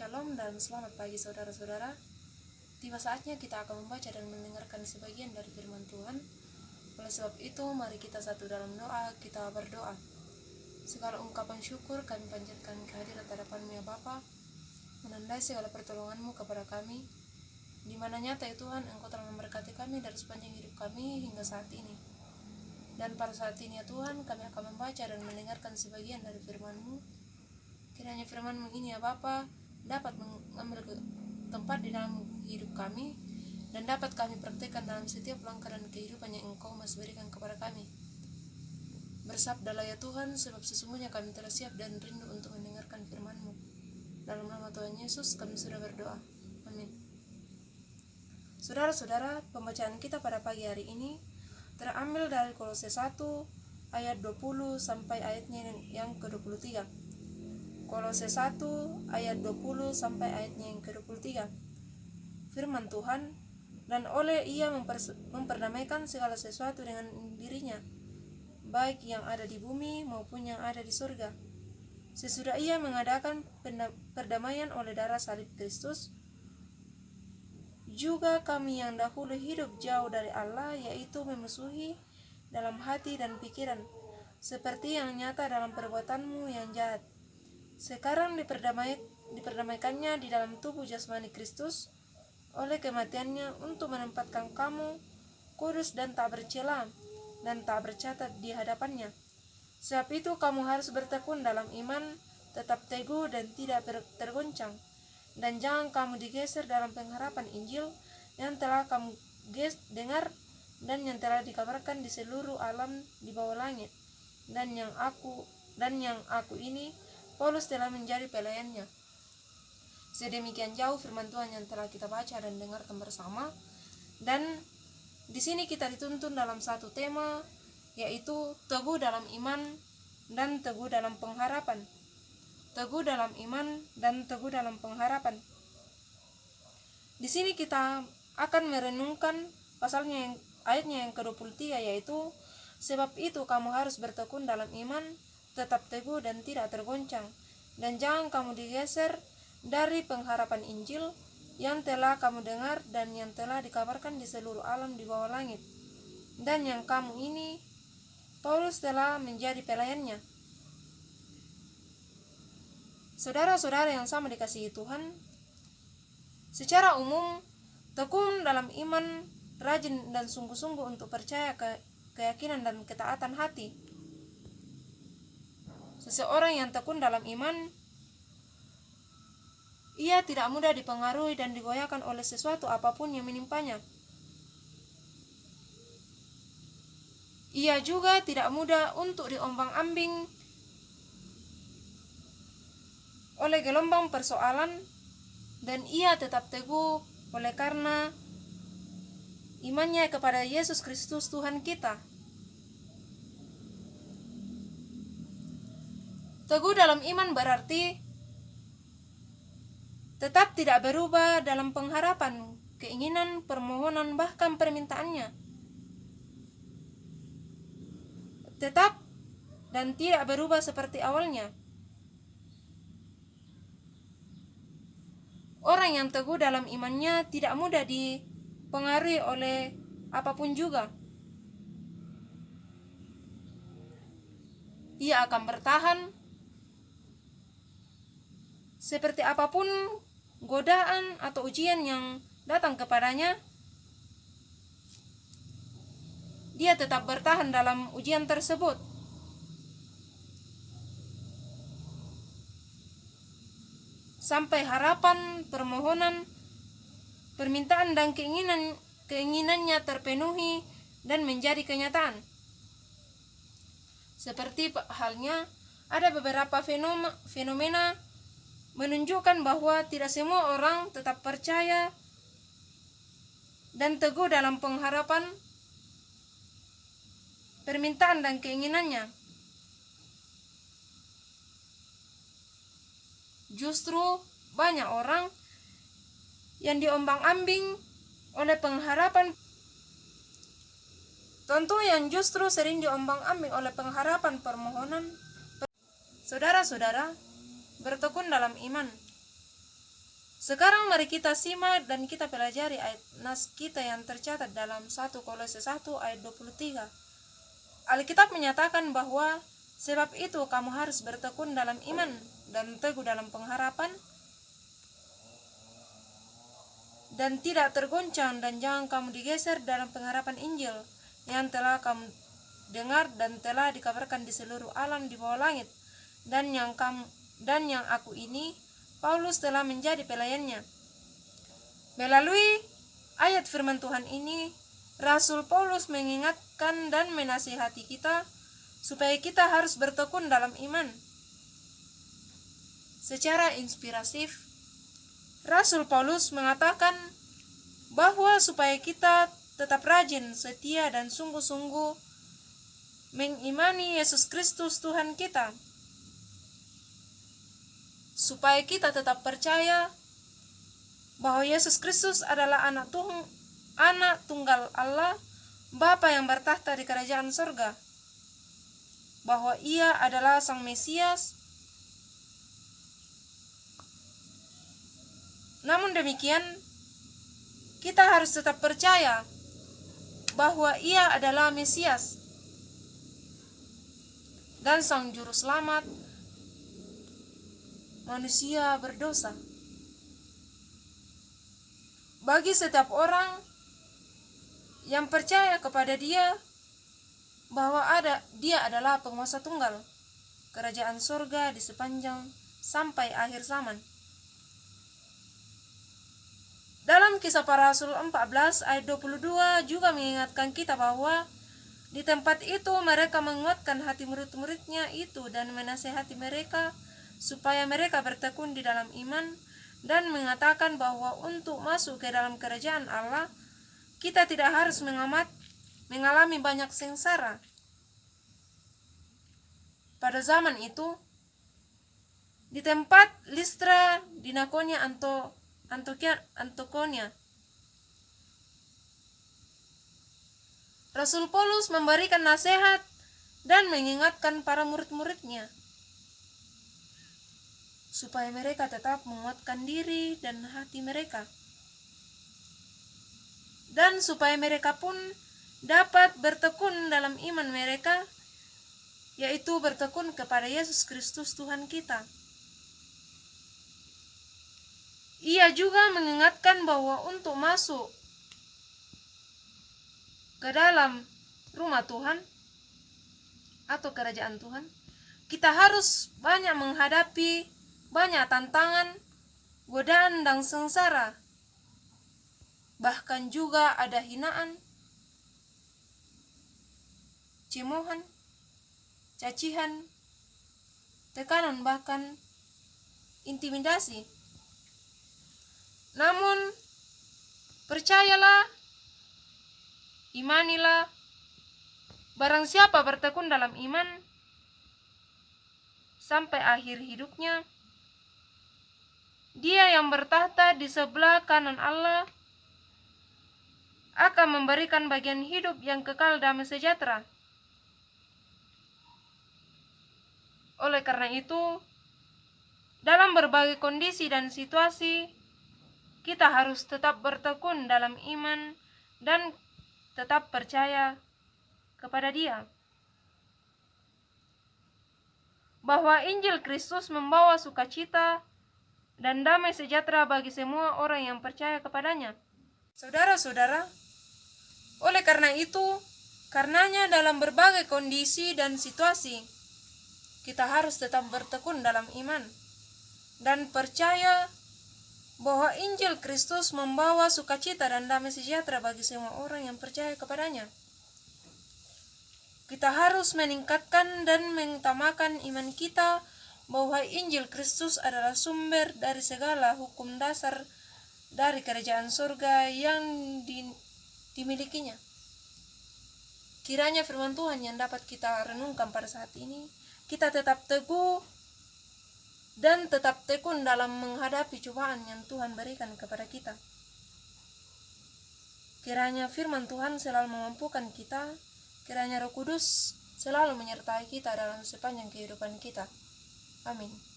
Shalom dan selamat pagi saudara-saudara. Tiba saatnya kita akan membaca dan mendengarkan sebagian dari firman Tuhan. Oleh sebab itu, mari kita satu dalam doa, kita berdoa. Segala ungkapan syukur kami panjatkan kehadirat hadapan-Mu ya Bapa, menandai segala pertolongan-Mu kepada kami, di mana nyata ya Tuhan, Engkau telah memberkati kami dari sepanjang hidup kami hingga saat ini. Dan pada saat ini ya Tuhan, kami akan membaca dan mendengarkan sebagian dari firman-Mu. Kiranya firman-Mu ini ya Bapa dapat mengambil tempat di dalam hidup kami dan dapat kami praktekkan dalam setiap langkah dan kehidupan yang Engkau masih berikan kepada kami. Bersabdalah ya Tuhan, sebab sesungguhnya kami telah siap dan rindu untuk mendengarkan firman-Mu. Dalam nama Tuhan Yesus kami sudah berdoa. Amin. Saudara-saudara, pembacaan kita pada pagi hari ini terambil dari Kolose 1 ayat 20 sampai ayatnya yang ke-23. Kolose 1 ayat 20 sampai ayatnya yang ke-23. Firman Tuhan, dan oleh Ia memperdamaikan segala sesuatu dengan dirinya, baik yang ada di bumi maupun yang ada di surga. Sesudah Ia mengadakan perdamaian oleh darah salib Kristus, juga kami yang dahulu hidup jauh dari Allah, yaitu memusuhi dalam hati dan pikiran, seperti yang nyata dalam perbuatanmu yang jahat. Sekarang diperdamaikannya di dalam tubuh jasmani Kristus oleh kematiannya untuk menempatkan kamu kudus dan tak bercela dan tak bercatat di hadapannya. Sebab itu kamu harus bertekun dalam iman, tetap teguh dan tidak tergoncang, dan jangan kamu digeser dalam pengharapan Injil yang telah kamu dengar dan yang telah dikabarkan di seluruh alam di bawah langit, dan yang aku ini Paulus telah menjadi pelayannya. Sedemikian jauh firman Tuhan yang telah kita baca dan dengarkan bersama. Dan di sini kita dituntun dalam satu tema, yaitu teguh dalam iman dan teguh dalam pengharapan. Teguh dalam iman dan teguh dalam pengharapan. Di sini kita akan merenungkan ayatnya yang ke-23, yaitu sebab itu kamu harus bertekun dalam iman, tetap teguh dan tidak tergoncang, dan jangan kamu digeser dari pengharapan Injil yang telah kamu dengar dan yang telah dikabarkan di seluruh alam di bawah langit, dan yang kamu ini Paulus telah menjadi pelayannya. Saudara-saudara yang sama dikasihi Tuhan, secara umum tekun dalam iman, rajin dan sungguh-sungguh untuk percaya keyakinan dan ketaatan hati. Seseorang yang tekun dalam iman, ia tidak mudah dipengaruhi dan digoyahkan oleh sesuatu apapun yang menimpanya. Ia juga tidak mudah untuk diombang-ambing oleh gelombang persoalan, dan ia tetap teguh oleh karena imannya kepada Yesus Kristus Tuhan kita. Teguh dalam iman berarti tetap tidak berubah dalam pengharapan, keinginan, permohonan, bahkan permintaannya. Tetap dan tidak berubah seperti awalnya. Orang yang teguh dalam imannya tidak mudah dipengaruhi oleh apapun juga. Ia akan bertahan seperti apapun godaan atau ujian yang datang kepadanya. Dia tetap bertahan dalam ujian tersebut. Sampai harapan, permohonan, permintaan dan keinginannya terpenuhi dan menjadi kenyataan. Seperti halnya ada beberapa fenomena menunjukkan bahwa tidak semua orang tetap percaya dan teguh dalam pengharapan, permintaan dan keinginannya. Justru banyak orang yang diombang-ambing oleh pengharapan. Tentu yang justru sering diombang-ambing oleh pengharapan permohonan. Saudara-saudara, bertekun dalam iman. Sekarang mari kita simak dan kita pelajari ayat nas kita yang tercatat dalam 1 Kolose 1 ayat 23. Alkitab menyatakan bahwa sebab itu kamu harus bertekun dalam iman dan teguh dalam pengharapan dan tidak tergoncang, dan jangan kamu digeser dalam pengharapan Injil yang telah kamu dengar dan telah dikabarkan di seluruh alam di bawah langit, dan yang aku ini Paulus telah menjadi pelayannya. Melalui ayat firman Tuhan ini, Rasul Paulus mengingatkan dan menasihati kita supaya kita harus bertekun dalam iman. Secara inspiratif, Rasul Paulus mengatakan bahwa supaya kita tetap rajin, setia, dan sungguh-sungguh mengimani Yesus Kristus Tuhan kita, supaya kita tetap percaya bahwa Yesus Kristus adalah anak tunggal Allah, Bapa yang bertahta di kerajaan surga, bahwa Ia adalah Sang Mesias. Namun demikian, kita harus tetap percaya bahwa Ia adalah Mesias dan Sang Juru Selamat manusia berdosa. Bagi setiap orang yang percaya kepada Dia bahwa Dia adalah penguasa tunggal kerajaan surga di sepanjang sampai akhir zaman. Dalam Kisah Para Rasul 14 ayat 22 juga mengingatkan kita bahwa di tempat itu mereka menguatkan hati murid-muridnya itu dan menasihati mereka supaya mereka bertekun di dalam iman, dan mengatakan bahwa untuk masuk ke dalam kerajaan Allah kita tidak harus mengalami banyak sengsara. Pada zaman itu, di tempat Listra, di Nikonia, Antioquia, Rasul Paulus memberikan nasihat dan mengingatkan para murid-muridnya supaya mereka tetap menguatkan diri dan hati mereka, dan supaya mereka pun dapat bertekun dalam iman mereka, yaitu bertekun kepada Yesus Kristus Tuhan kita. Ia juga mengingatkan bahwa untuk masuk ke dalam rumah Tuhan atau kerajaan Tuhan, kita harus banyak menghadapi banyak tantangan, godaan, dan sengsara. Bahkan juga ada hinaan, cemoohan, cacian, tekanan, bahkan intimidasi. Namun, percayalah, imanilah, barang siapa bertekun dalam iman sampai akhir hidupnya, Dia yang bertahta di sebelah kanan Allah akan memberikan bagian hidup yang kekal damai sejahtera. Oleh karena itu, dalam berbagai kondisi dan situasi, kita harus tetap bertekun dalam iman dan tetap percaya kepada Dia, bahwa Injil Kristus membawa sukacita dan damai sejahtera bagi semua orang yang percaya kepadanya. Saudara-saudara, oleh karena itu, karenanya dalam berbagai kondisi dan situasi, kita harus tetap bertekun dalam iman dan percaya bahwa Injil Kristus membawa sukacita dan damai sejahtera bagi semua orang yang percaya kepadanya. Kita harus meningkatkan dan mengutamakan iman kita bahwa Injil Kristus adalah sumber dari segala hukum dasar dari kerajaan surga yang dimilikinya. Kiranya firman Tuhan yang dapat kita renungkan pada saat ini, kita tetap teguh dan tetap tekun dalam menghadapi cobaan yang Tuhan berikan kepada kita. Kiranya firman Tuhan selalu memampukan kita, kiranya Roh Kudus selalu menyertai kita dalam sepanjang kehidupan kita. Amin.